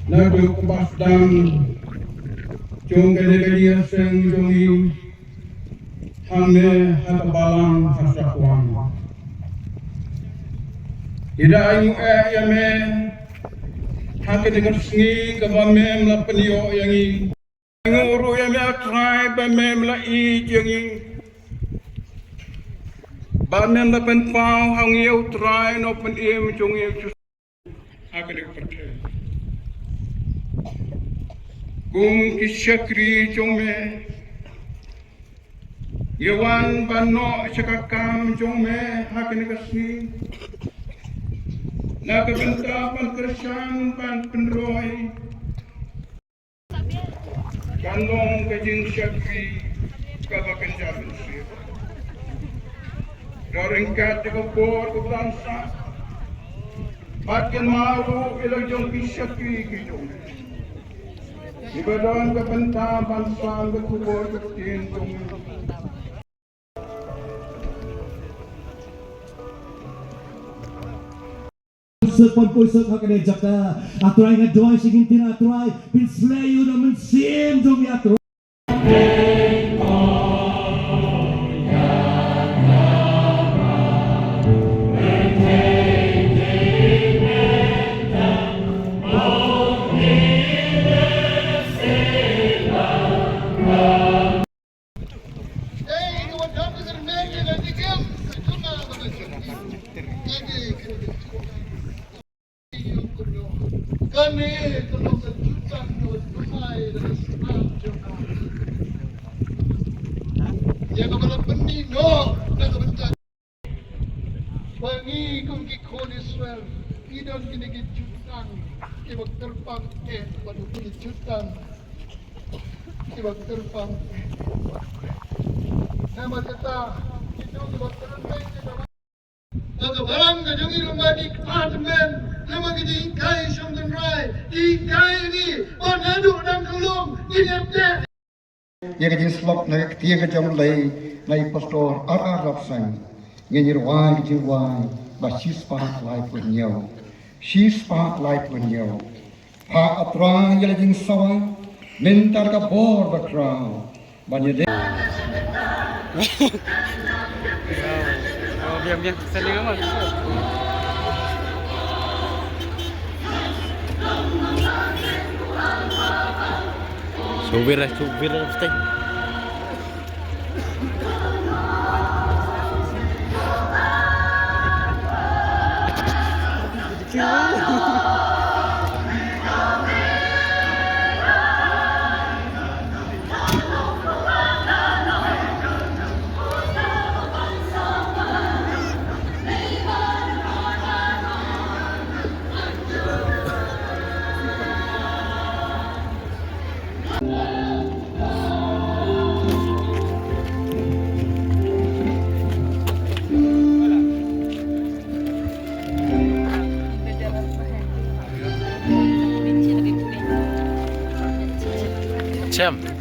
Lagu kebasdang Jung kali-kali seng jungi Hamne hatabalang hasakuan Ida ayu yame Hake dengan sengi kabame melapeniyo yangi Nguru yame atrai bame melai yangi Bame melapen pau hangi utrai no pen im jungi Hake dengan percaya Kum kisyakri jongme Yawan bano syakakam jongme Hakin kasih Nakabenta pan kersang pan penroy Kanong kajing syakri Kabakan jamin sir Daringkat dekapor kebansa Makin maru ilang jong kisyakri kijongme Ibadan kebenta bangsa berkubur ketin Sepon pusat hakane jakta aturai ngadoy sigintin aturai bin slayu na mensim dumi aturai Kami tulong kejutan tunai dan senang jemaah. Yang kepada penino dan kebencana. Bagi kongki kon Israel tidak kini kejutan. Ibak terbang pada kejutan. Ibak terbang. Nama kita itu ibak terbang. Barang kejung ilmu di apartemen, nama kita ikai sumber rai, ikai ini panadu dan kelum ini apa? Yang kejung slop nak tiang kejung lay pastor Rapsang, yang nyerwai kejung wai, basis pahat lay punyau, sis pahat lay punyau, pa atra yang kejung sawa, mentar kapor bakrau, banyak deh. Biar saling amat. Subir pasti. Cem.